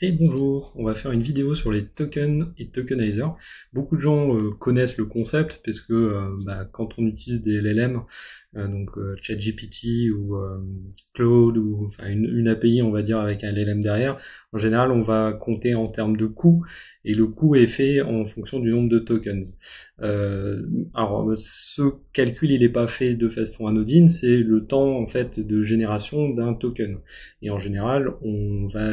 Et bonjour, on va faire une vidéo sur les tokens et tokenizers. Beaucoup de gens connaissent le concept parce que quand on utilise des LLM, ChatGPT ou Claude ou enfin une API on va dire avec un LLM derrière, en général on va compter en termes de coût et le coût est fait en fonction du nombre de tokens. Alors ce calcul il n'est pas fait de façon anodine, c'est le temps en fait de génération d'un token. Et en général on va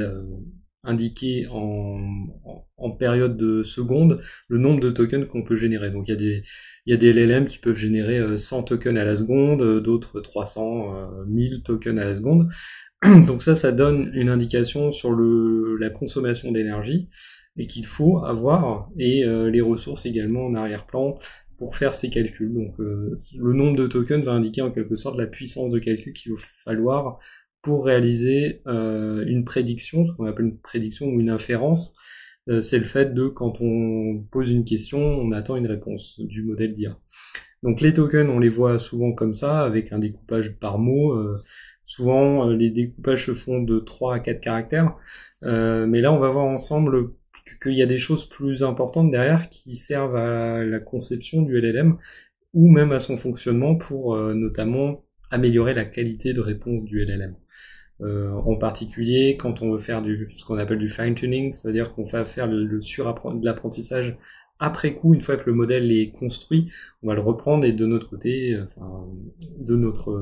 indiquer en période de secondes le nombre de tokens qu'on peut générer. Donc il y a des LLM qui peuvent générer 100 tokens à la seconde, d'autres 300, 1000 tokens à la seconde. Donc ça donne une indication sur la consommation d'énergie et qu'il faut avoir, et les ressources également en arrière-plan pour faire ces calculs. Donc le nombre de tokens va indiquer en quelque sorte la puissance de calcul qu'il va falloir pour réaliser une prédiction, ce qu'on appelle une prédiction ou une inférence. C'est le fait de, quand on pose une question, on attend une réponse du modèle d'IA. Donc les tokens, on les voit souvent comme ça, avec un découpage par mot. Souvent, les découpages se font de 3 à 4 caractères. Mais là, on va voir ensemble qu'il y a des choses plus importantes derrière qui servent à la conception du LLM ou même à son fonctionnement pour notamment améliorer la qualité de réponse du LLM. En particulier quand on veut faire ce qu'on appelle du fine-tuning, c'est-à-dire qu'on va faire de l'apprentissage après coup, une fois que le modèle est construit, on va le reprendre et de notre côté,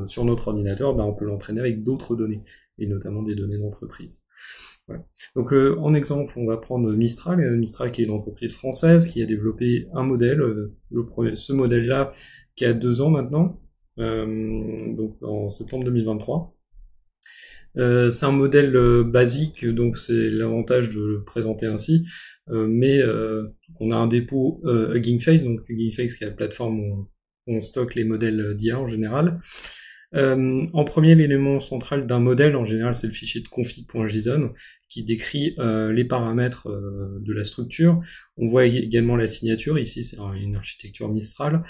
sur notre ordinateur, on peut l'entraîner avec d'autres données, et notamment des données d'entreprise. Voilà. Donc en exemple, on va prendre Mistral, Mistral qui est une entreprise française qui a développé un modèle, ce modèle-là qui a 2 ans maintenant, donc en septembre 2023. C'est un modèle basique, donc c'est l'avantage de le présenter ainsi, mais on a un dépôt Hugging Face, donc Hugging Face qui est la plateforme où on stocke les modèles d'IA en général. En premier, l'élément central d'un modèle, en général, c'est le fichier de config.json qui décrit les paramètres de la structure. On voit également la signature, ici c'est une architecture Mistral,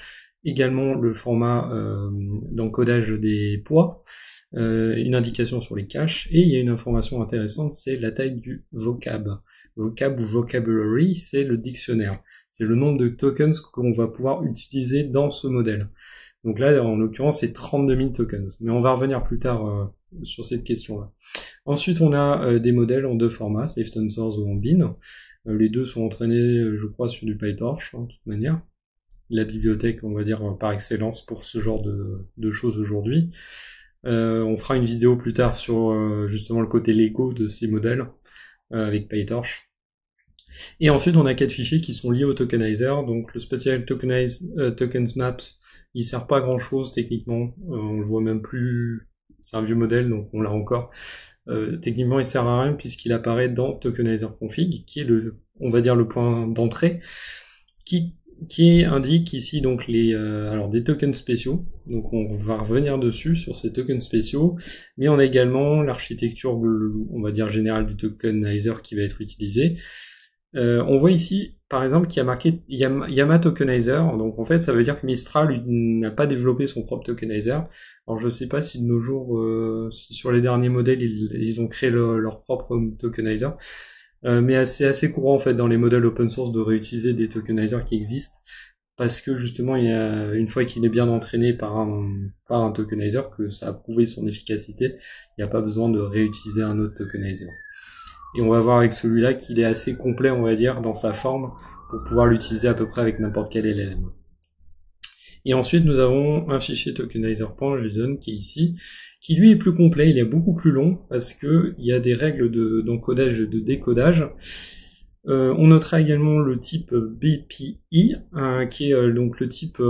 également le format d'encodage des poids, une indication sur les caches, et il y a une information intéressante, c'est la taille du vocab. Vocab ou vocabulary, c'est le dictionnaire. C'est le nombre de tokens qu'on va pouvoir utiliser dans ce modèle. Donc là, en l'occurrence, c'est 32 000 tokens. Mais on va revenir plus tard sur cette question-là. Ensuite, on a des modèles en 2 formats, SafeTensors ou en Bean. Les deux sont entraînés, je crois, sur du PyTorch, de toute manière. La bibliothèque, on va dire, par excellence pour ce genre de choses aujourd'hui. On fera une vidéo plus tard sur justement le côté Lego de ces modèles avec PyTorch. Et ensuite, on a 4 fichiers qui sont liés au tokenizer. Donc le Spatial Tokens Maps, il sert pas à grand chose techniquement. On le voit même plus. C'est un vieux modèle, donc on l'a encore. Techniquement, il sert à rien puisqu'il apparaît dans Tokenizer Config, qui est on va dire le point d'entrée, qui indique ici donc des tokens spéciaux. Donc on va revenir dessus sur ces tokens spéciaux, mais on a également l'architecture, on va dire générale du tokenizer qui va être utilisée. On voit ici par exemple qu'il y a marqué Yama Tokenizer, donc en fait ça veut dire que Mistral n'a pas développé son propre tokenizer. Alors je sais pas si de nos jours, si sur les derniers modèles ils ont créé leur propre tokenizer. Mais c'est assez courant en fait dans les modèles open source de réutiliser des tokenizers qui existent, parce que justement une fois qu'il est bien entraîné par un tokenizer, que ça a prouvé son efficacité, il n'y a pas besoin de réutiliser un autre tokenizer. Et on va voir avec celui-là qu'il est assez complet, on va dire, dans sa forme, pour pouvoir l'utiliser à peu près avec n'importe quel LLM. Et ensuite, nous avons un fichier tokenizer.json qui est ici, qui lui est plus complet, il est beaucoup plus long, parce que il y a des règles d'encodage et de décodage. On notera également le type BPI, qui est donc le type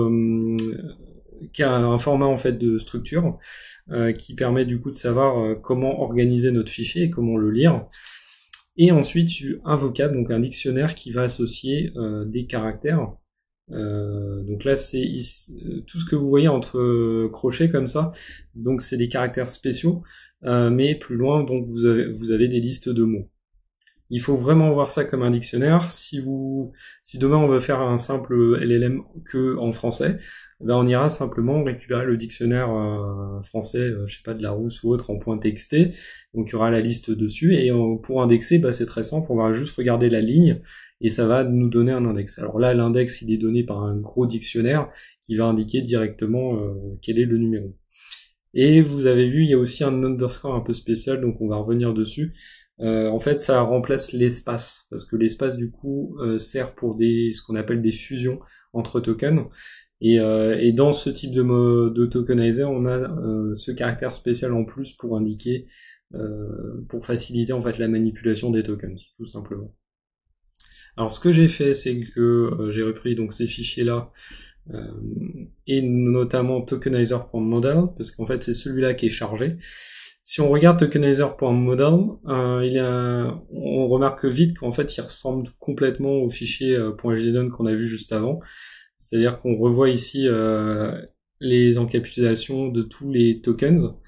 qui a un format en fait de structure, qui permet du coup de savoir comment organiser notre fichier et comment le lire. Et ensuite, un vocab, donc un dictionnaire qui va associer des caractères. Donc là c'est tout ce que vous voyez entre crochets comme ça, donc c'est des caractères spéciaux, mais plus loin donc vous avez des listes de mots. Il faut vraiment voir ça comme un dictionnaire. Si demain on veut faire un simple LLM que en français, ben on ira simplement récupérer le dictionnaire français, je sais pas, de Larousse ou autre en .txt. Donc il y aura la liste dessus et pour indexer, ben, c'est très simple, on va juste regarder la ligne et ça va nous donner un index. Alors là, l'index il est donné par un gros dictionnaire qui va indiquer directement quel est le numéro. Et vous avez vu, il y a aussi un underscore un peu spécial, donc on va revenir dessus. En fait, ça remplace l'espace, parce que l'espace du coup sert pour ce qu'on appelle des fusions entre tokens. Et dans ce type de tokenizer, on a ce caractère spécial en plus pour indiquer, pour faciliter en fait la manipulation des tokens, tout simplement. Alors ce que j'ai fait, c'est que j'ai repris donc ces fichiers-là, et notamment tokenizer.model, parce qu'en fait c'est celui-là qui est chargé. Si on regarde tokenizer.model, on remarque vite qu'en fait il ressemble complètement au fichier .json qu'on a vu juste avant. C'est-à-dire qu'on revoit ici les encapsulations de tous les tokens.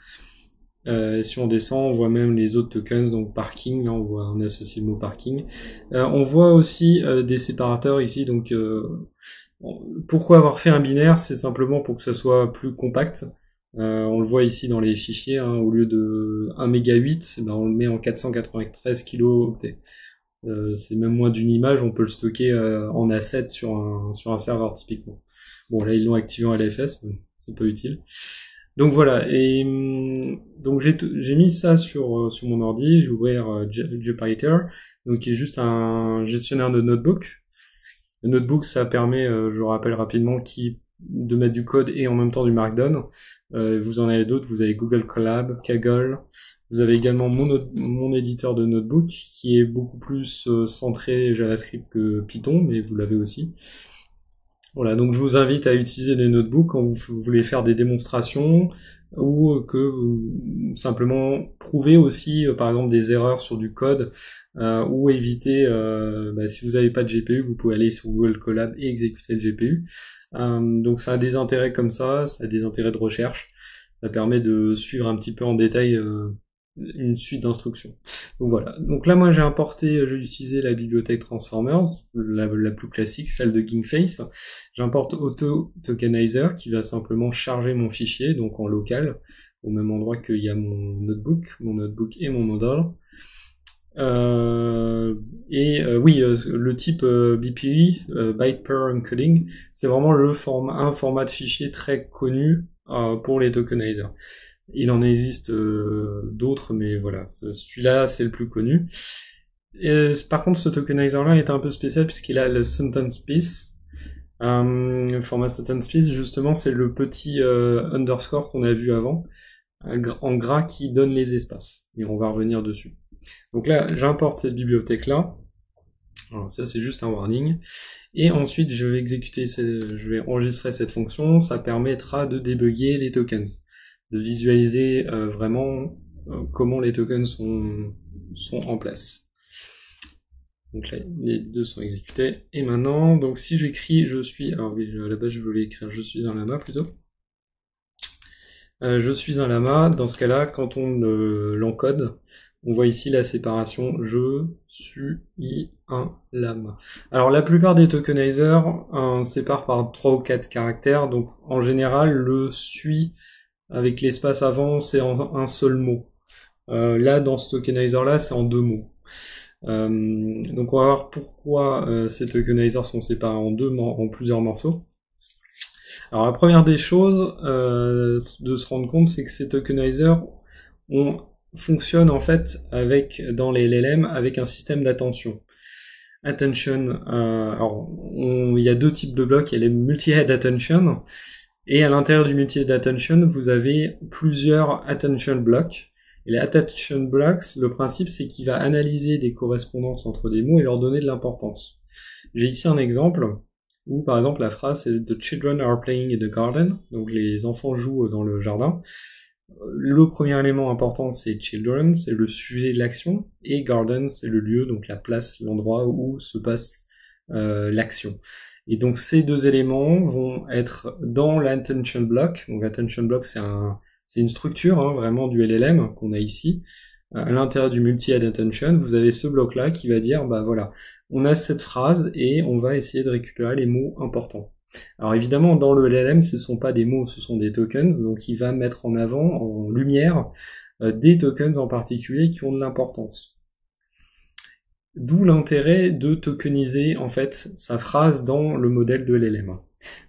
Si on descend, on voit même les autres tokens, donc parking, là on associe le mot parking. On voit aussi des séparateurs ici, donc pourquoi avoir fait un binaire? C'est simplement pour que ça soit plus compact. On le voit ici dans les fichiers, hein, au lieu de 1 méga 8, ben on le met en 493 kilooctets. C'est même moins d'une image, on peut le stocker en A7 sur un serveur typiquement. Bon là ils l'ont activé en LFS, mais c'est pas utile. Donc voilà, et donc j'ai mis ça sur mon ordi, j'ai ouvert Jupyter, donc qui est juste un gestionnaire de notebook. Le notebook, ça permet, je rappelle rapidement, de mettre du code et en même temps du Markdown. Vous en avez d'autres, vous avez Google Colab, Kaggle. Vous avez également mon éditeur de notebook qui est beaucoup plus centré JavaScript que Python, mais vous l'avez aussi. Voilà, donc je vous invite à utiliser des notebooks quand vous voulez faire des démonstrations ou que vous simplement prouver aussi, par exemple, des erreurs sur du code ou éviter, si vous n'avez pas de GPU, vous pouvez aller sur Google Colab et exécuter le GPU. Donc ça a des intérêts comme ça a des intérêts de recherche. Ça permet de suivre un petit peu en détail une suite d'instructions. Donc voilà. Donc là, moi, j'ai utilisé la bibliothèque Transformers, la plus classique, celle de GingFace. J'importe Auto Tokenizer qui va simplement charger mon fichier, donc en local, au même endroit qu'il y a mon notebook et mon model. Le type BPE, Byte Per Encoding, c'est vraiment un format de fichier très connu pour les tokenizers. Il en existe d'autres, mais voilà, celui-là c'est le plus connu. Par contre, ce tokenizer-là est un peu spécial puisqu'il a le sentence piece. Le format sentence piece, justement, c'est le petit underscore qu'on a vu avant, en gras qui donne les espaces. Et on va revenir dessus. Donc là, j'importe cette bibliothèque-là. Alors ça, c'est juste un warning. Et ensuite, je vais enregistrer cette fonction. Ça permettra de débugger les tokens, de visualiser vraiment comment les tokens sont en place. Donc là, les deux sont exécutés. Et maintenant, donc si j'écris je suis... Alors oui, à la base, je voulais écrire je suis un lama plutôt. Je suis un lama. Dans ce cas-là, quand on l'encode, on voit ici la séparation je suis un lama. Alors la plupart des tokenizers séparent par 3 ou 4 caractères. Donc en général, le suis avec l'espace avant, c'est en un seul mot. Là, dans ce tokenizer-là, c'est en 2 mots. Donc on va voir pourquoi ces tokenizers sont séparés en plusieurs morceaux. Alors la première des choses de se rendre compte, c'est que ces tokenizers fonctionnent en fait dans les LLM avec un système d'attention. Attention, il y a 2 types de blocs, il y a les multi-head attention, et à l'intérieur du multi-head attention, vous avez plusieurs attention blocks. Et les attention blocks, le principe c'est qu'il va analyser des correspondances entre des mots et leur donner de l'importance. J'ai ici un exemple où par exemple la phrase c'est The children are playing in the garden, donc les enfants jouent dans le jardin. Le premier élément important c'est children, c'est le sujet de l'action, et garden c'est le lieu, donc la place, l'endroit où se passe l'action. Et donc ces 2 éléments vont être dans l'attention block. Donc l'attention block c'est une structure vraiment du LLM qu'on a ici. à l'intérieur du multi-head attention, vous avez ce bloc-là qui va dire, bah voilà, on a cette phrase et on va essayer de récupérer les mots importants. Alors évidemment, dans le LLM, ce ne sont pas des mots, ce sont des tokens, donc il va mettre en avant, en lumière, des tokens en particulier qui ont de l'importance. D'où l'intérêt de tokeniser en fait sa phrase dans le modèle de LLM.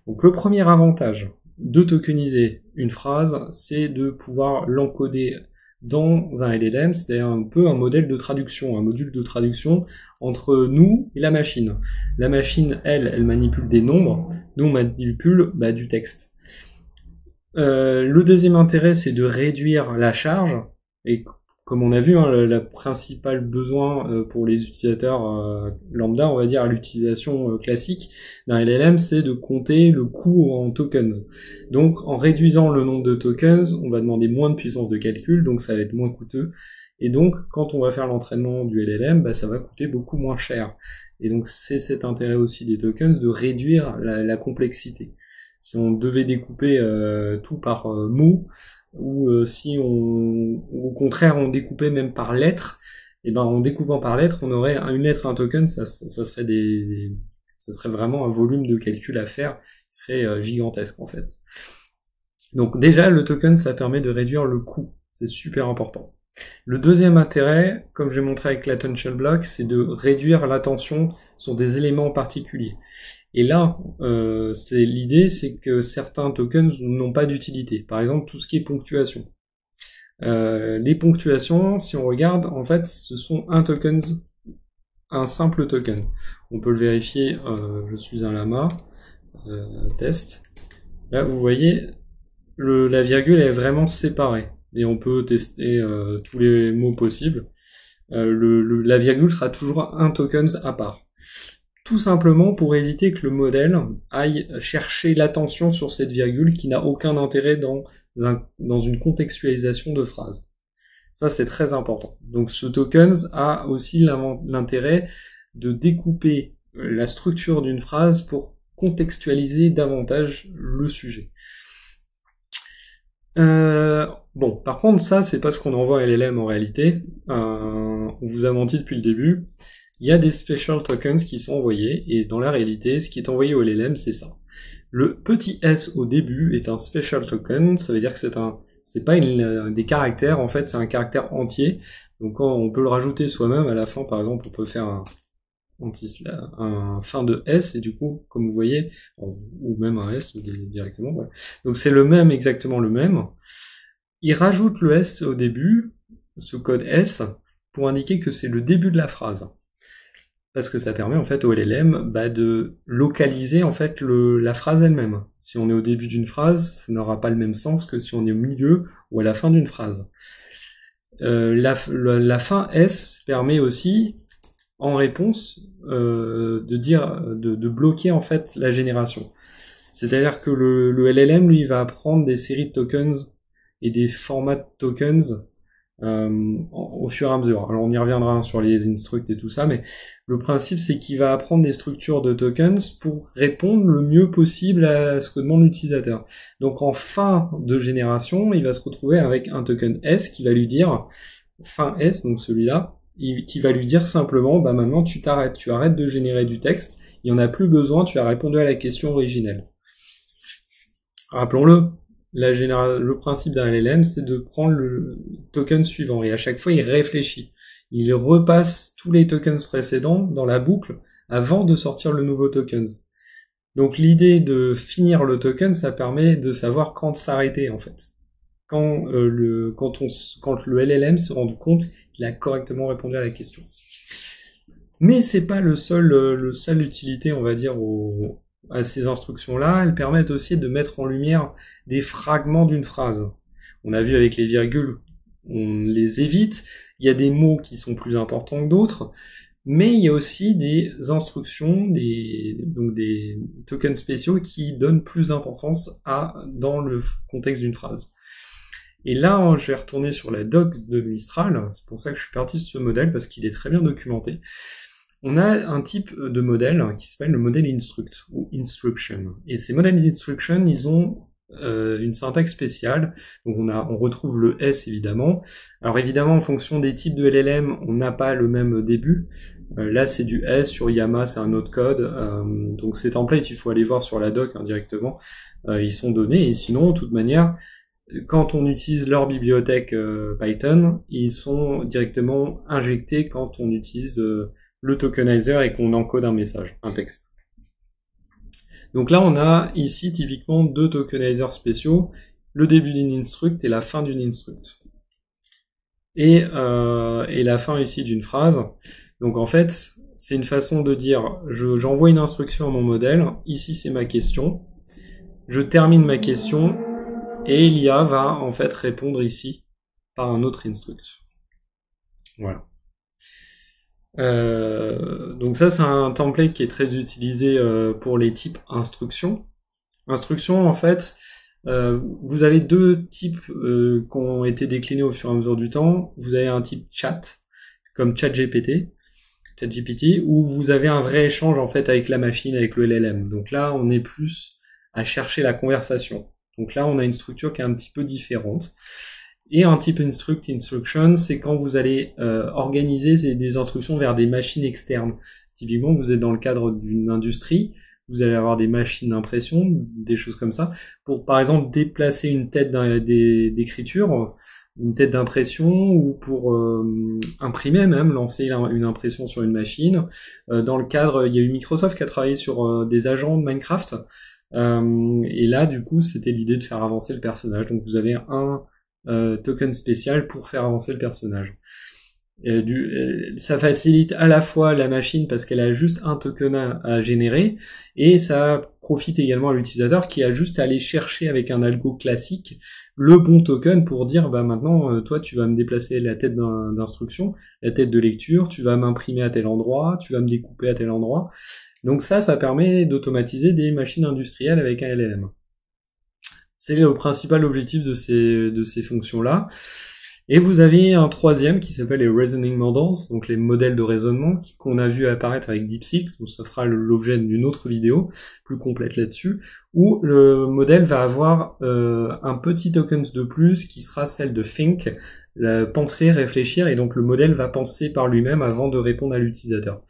Donc le premier avantage de tokeniser une phrase, c'est de pouvoir l'encoder dans un LLM, c'est un peu un modèle de traduction, un module de traduction entre nous et la machine. La machine, elle manipule des nombres, nous on manipule du texte. Le deuxième intérêt, c'est de réduire la charge, et comme on a vu, le principal besoin pour les utilisateurs lambda, on va dire à l'utilisation classique d'un LLM, c'est de compter le coût en tokens. Donc en réduisant le nombre de tokens, on va demander moins de puissance de calcul, donc ça va être moins coûteux. Et donc quand on va faire l'entraînement du LLM, ça va coûter beaucoup moins cher. Et donc c'est cet intérêt aussi des tokens de réduire la complexité. Si on devait découper tout par mot, ou si au contraire on découpait même par lettre, et en découpant par lettre, on aurait une lettre, un token, ça serait ça serait vraiment un volume de calcul à faire qui serait gigantesque en fait. Donc déjà le token, ça permet de réduire le coût, c'est super important. Le deuxième intérêt, comme j'ai montré avec l'attention block, c'est de réduire l'attention sur des éléments particuliers. Et là, l'idée, c'est que certains tokens n'ont pas d'utilité. Par exemple, tout ce qui est ponctuation. Les ponctuations, si on regarde, en fait, ce sont un simple token. On peut le vérifier, je suis un lama, test. Là, vous voyez, la virgule est vraiment séparée. Et on peut tester tous les mots possibles. La virgule sera toujours un token à part. Tout simplement pour éviter que le modèle aille chercher l'attention sur cette virgule qui n'a aucun intérêt dans une contextualisation de phrase. Ça, c'est très important. Donc ce token a aussi l'intérêt de découper la structure d'une phrase pour contextualiser davantage le sujet. Bon, par contre, ça, c'est pas ce qu'on envoie à LLM en réalité. On vous a menti depuis le début. Il y a des special tokens qui sont envoyés, et dans la réalité, ce qui est envoyé au LLM, c'est ça. Le petit S au début est un special token, ça veut dire que c'est pas des caractères, en fait, c'est un caractère entier. Donc quand on peut le rajouter soi-même, à la fin, par exemple, on peut faire un fin de S, et du coup, comme vous voyez, ou même un S directement, ouais. Donc c'est exactement le même. Il rajoute le S au début, ce code S, pour indiquer que c'est le début de la phrase. Parce que ça permet en fait au LLM de localiser en fait la phrase elle-même. Si on est au début d'une phrase, ça n'aura pas le même sens que si on est au milieu ou à la fin d'une phrase. La fin S permet aussi, en réponse, de bloquer en fait la génération. C'est-à-dire que le LLM, lui, va apprendre des séries de tokens et des formats de tokens au fur et à mesure. Alors on y reviendra sur les instructs et tout ça, mais le principe c'est qu'il va apprendre des structures de tokens pour répondre le mieux possible à ce que demande l'utilisateur. Donc en fin de génération, il va se retrouver avec un token S qui va lui dire, fin S, donc celui-là, qui va lui dire simplement, maintenant tu arrêtes de générer du texte, il n'y en a plus besoin, tu as répondu à la question originelle. Rappelons-le, le principe d'un LLM, c'est de prendre le token suivant, et à chaque fois, il réfléchit. Il repasse tous les tokens précédents dans la boucle avant de sortir le nouveau token. Donc l'idée de finir le token, ça permet de savoir quand s'arrêter, en fait. Quand le LLM se rend compte qu'il a correctement répondu à la question. Mais c'est pas le seul utilité, on va dire, à ces instructions-là. Elles permettent aussi de mettre en lumière des fragments d'une phrase. On a vu avec les virgules, on les évite. Il y a des mots qui sont plus importants que d'autres, mais il y a aussi des instructions, donc des tokens spéciaux qui donnent plus d'importance dans le contexte d'une phrase. Et là, je vais retourner sur la doc de Mistral. C'est pour ça que je suis parti de ce modèle, parce qu'il est très bien documenté. On a un type de modèle qui s'appelle le modèle instruct ou instruction. Et ces modèles d'instruction, ils ont une syntaxe spéciale. Donc on retrouve le S évidemment. Alors évidemment en fonction des types de LLM, on n'a pas le même début. Là c'est du S, sur Llama c'est un autre code. Donc ces templates il faut aller voir sur la doc directement. Ils sont donnés et sinon de toute manière quand on utilise leur bibliothèque Python, ils sont directement injectés quand on utilise le tokenizer et qu'on encode un message, un texte. Donc là, on a ici typiquement deux tokenizers spéciaux, le début d'une instruct et la fin d'une instruct. Et la fin ici d'une phrase. Donc en fait, c'est une façon de dire, j'envoie une instruction à mon modèle, ici c'est ma question, je termine ma question, et l'IA va en fait répondre ici par un autre instruct. Voilà. Donc ça c'est un template qui est très utilisé pour les types instructions. Instructions en fait, vous avez deux types qui ont été déclinés au fur et à mesure du temps. Vous avez un type chat, comme ChatGPT, où vous avez un vrai échange en fait avec la machine, avec le LLM. Donc là on est plus à chercher la conversation. Donc là on a une structure qui est un petit peu différente. Et un type instruction, c'est quand vous allez organiser des instructions vers des machines externes. Typiquement, vous êtes dans le cadre d'une industrie, vous allez avoir des machines d'impression, des choses comme ça, pour par exemple déplacer une tête d'écriture, une tête d'impression, ou pour imprimer même, lancer une impression sur une machine. Dans le cadre, il y a eu Microsoft qui a travaillé sur des agents de Minecraft, et là, du coup, c'était l'idée de faire avancer le personnage. Donc vous avez un token spécial pour faire avancer le personnage. Ça facilite à la fois la machine parce qu'elle a juste un token à générer, et ça profite également à l'utilisateur qui a juste à aller chercher avec un algo classique le bon token pour dire bah maintenant toi tu vas me déplacer la tête d'instruction, la tête de lecture, tu vas m'imprimer à tel endroit, tu vas me découper à tel endroit. Donc ça permet d'automatiser des machines industrielles avec un LLM. C'est le principal objectif de ces fonctions-là. Et vous avez un troisième qui s'appelle les Reasoning Models, donc les modèles de raisonnement qu'on a vu apparaître avec DeepSeek, donc ça fera l'objet d'une autre vidéo plus complète là-dessus, où le modèle va avoir un petit token de plus qui sera celle de think, penser, réfléchir, et donc le modèle va penser par lui-même avant de répondre à l'utilisateur.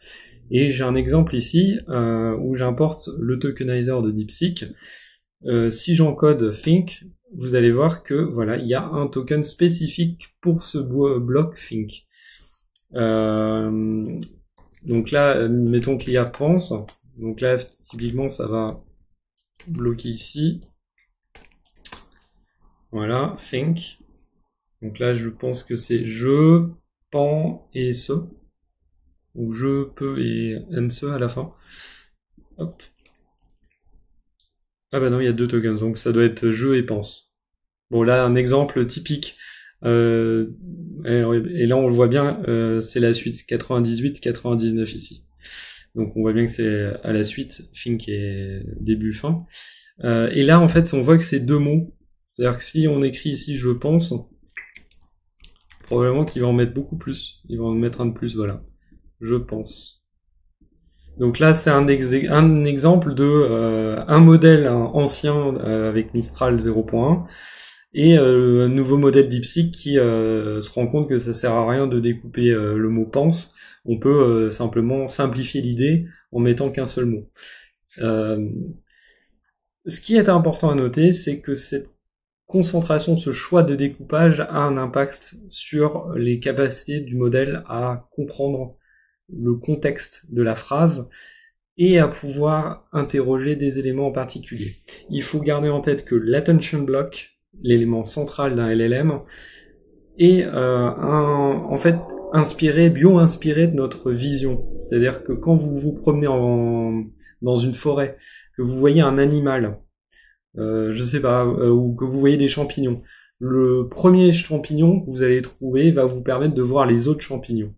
Et j'ai un exemple ici où j'importe le tokenizer de DeepSeek. Si j'encode think, vous allez voir que voilà, il y a un token spécifique pour ce bloc think. Donc là, mettons que l'IA pense. Donc là, typiquement, ça va bloquer ici. Voilà, think. Donc là, je pense que c'est je, pense et ce. Ou je, peux et ce à la fin. Hop. Ah bah non, il y a deux tokens, donc ça doit être je et pense. Bon là, un exemple typique. Et là, on le voit bien, c'est la suite 98-99 ici. Donc on voit bien que c'est à la suite, think et début-fin. Et là, en fait, on voit que c'est deux mots. C'est-à-dire que si on écrit ici je pense, probablement qu'il va en mettre beaucoup plus. Il va en mettre un de plus, voilà. Je pense. Donc là, c'est un exemple de un modèle ancien avec Mistral 0.1 et un nouveau modèle DeepSeek qui se rend compte que ça sert à rien de découper le mot pense. On peut simplement simplifier l'idée en mettant qu'un seul mot. Ce qui est important à noter, c'est que cette concentration, ce choix de découpage a un impact sur les capacités du modèle à comprendre le contexte de la phrase et à pouvoir interroger des éléments en particulier. Il faut garder en tête que l'attention block, l'élément central d'un LLM, est en fait bio-inspiré de notre vision. C'est-à-dire que quand vous vous promenez dans une forêt, que vous voyez un animal, je sais pas, ou que vous voyez des champignons, le premier champignon que vous allez trouver va vous permettre de voir les autres champignons.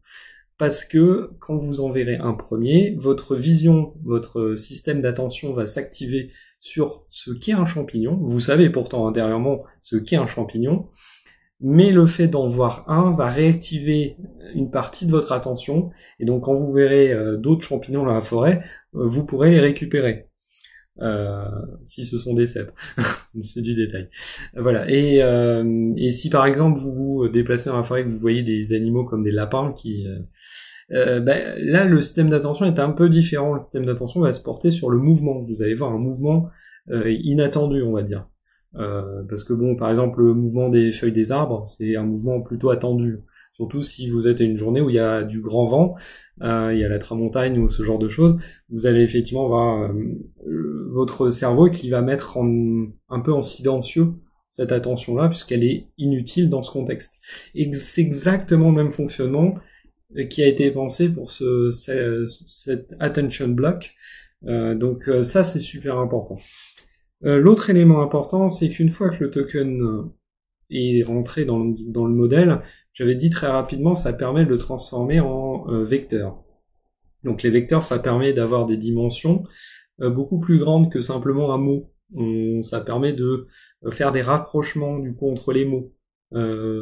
Parce que quand vous en verrez un premier, votre vision, votre système d'attention va s'activer sur ce qu'est un champignon. Vous savez pourtant intérieurement ce qu'est un champignon, mais le fait d'en voir un va réactiver une partie de votre attention, et donc quand vous verrez d'autres champignons dans la forêt, vous pourrez les récupérer. si ce sont des cèpes, c'est du détail. Voilà. Et si par exemple vous vous déplacez dans la forêt et que vous voyez des animaux comme des lapins qui là, le système d'attention est un peu différent. Le système d'attention va se porter sur le mouvement. Vous allez voir un mouvement inattendu, on va dire. Parce que bon, par exemple, le mouvement des feuilles des arbres, c'est un mouvement plutôt attendu. Surtout si vous êtes à une journée où il y a du grand vent, il y a la tramontagne ou ce genre de choses, vous allez effectivement voir votre cerveau qui va mettre un peu en silencieux cette attention-là, puisqu'elle est inutile dans ce contexte. Et c'est exactement le même fonctionnement qui a été pensé pour cet attention block. Donc ça, c'est super important. L'autre élément important, c'est qu'une fois que le token est rentré dans le modèle, j'avais dit très rapidement, ça permet de le transformer en vecteur. Donc les vecteurs, ça permet d'avoir des dimensions beaucoup plus grandes que simplement un mot. Ça permet de faire des rapprochements du coup entre les mots.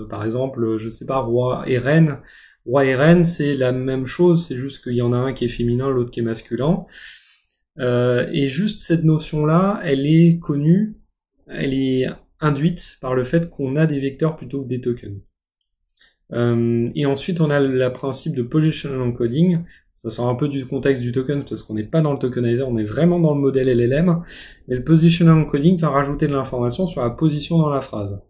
Par exemple, je sais pas, roi et reine. Roi et reine, c'est la même chose, c'est juste qu'il y en a un qui est féminin, l'autre qui est masculin. Et juste cette notion-là, elle est connue, elle est induite par le fait qu'on a des vecteurs plutôt que des tokens. Et ensuite, on a le principe de positional encoding. Ça sort un peu du contexte du token parce qu'on n'est pas dans le tokenizer, on est vraiment dans le modèle LLM. Et le positional encoding va rajouter de l'information sur la position dans la phrase.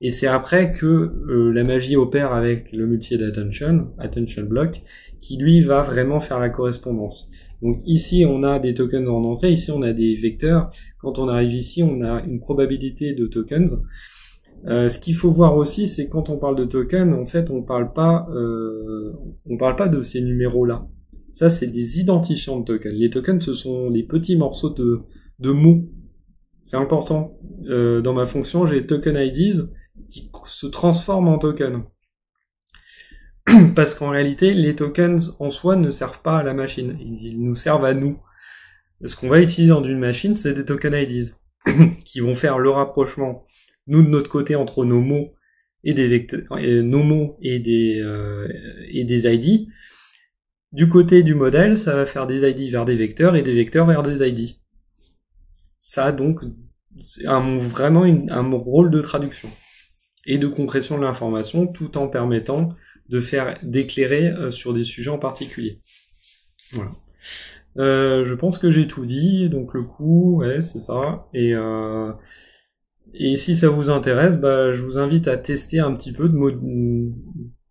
Et c'est après que la magie opère avec le multi-head attention block, qui lui va vraiment faire la correspondance. Donc ici on a des tokens en entrée, ici on a des vecteurs. Quand on arrive ici, on a une probabilité de tokens. Ce qu'il faut voir aussi, c'est que quand on parle de tokens, en fait, on parle pas de ces numéros-là. Ça, c'est des identifiants de tokens. Les tokens, ce sont les petits morceaux de mots. C'est important. Dans ma fonction, j'ai token IDs qui se transforment en tokens. Parce qu'en réalité, les tokens en soi ne servent pas à la machine. Ils nous servent à nous. Ce qu'on va utiliser dans une machine, c'est des token IDs qui vont faire le rapprochement, nous de notre côté, entre nos mots et des vecteurs, nos mots et des ID. Du côté du modèle, ça va faire des ID vers des vecteurs et des vecteurs vers des ID. Ça, donc, c'est vraiment un rôle de traduction et de compression de l'information, tout en permettant d'éclairer sur des sujets en particulier. Voilà. Je pense que j'ai tout dit, donc le coup, ouais, c'est ça. Et si ça vous intéresse, je vous invite à tester un petit peu,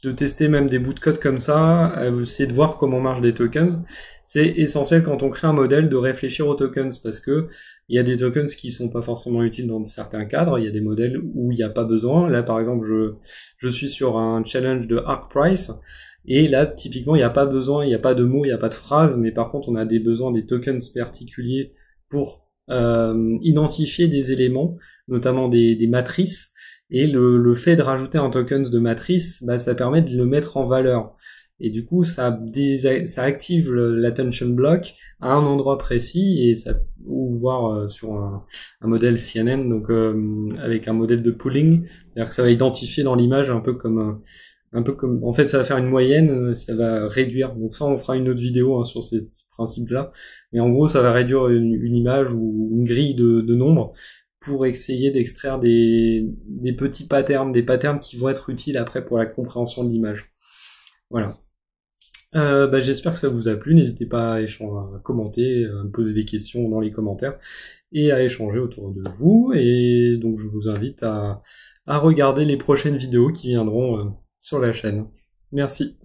de tester même des bouts de code comme ça, à essayer de voir comment marchent des tokens. C'est essentiel quand on crée un modèle de réfléchir aux tokens, parce que il y a des tokens qui sont pas forcément utiles dans certains cadres, il y a des modèles où il n'y a pas besoin. Là, par exemple, je suis sur un challenge de ArcPrice, et là, typiquement, il n'y a pas besoin, il n'y a pas de mots, il n'y a pas de phrases, mais par contre, on a des besoins des tokens particuliers pour identifier des éléments, notamment des matrices, et le fait de rajouter un tokens de matrice, ça permet de le mettre en valeur. Et du coup, ça active l'attention block à un endroit précis, et ça, ou voir sur un modèle CNN, donc avec un modèle de pooling, c'est-à-dire que ça va identifier dans l'image un peu comme, en fait, ça va faire une moyenne, ça va réduire. Donc ça, on fera une autre vidéo sur ces principes-là. Mais en gros, ça va réduire une image ou une grille de nombres pour essayer d'extraire des petits patterns, des patterns qui vont être utiles après pour la compréhension de l'image. Voilà. J'espère que ça vous a plu. N'hésitez pas à commenter, à me poser des questions dans les commentaires et à échanger autour de vous. Et donc, je vous invite à regarder les prochaines vidéos qui viendront sur la chaîne. Merci.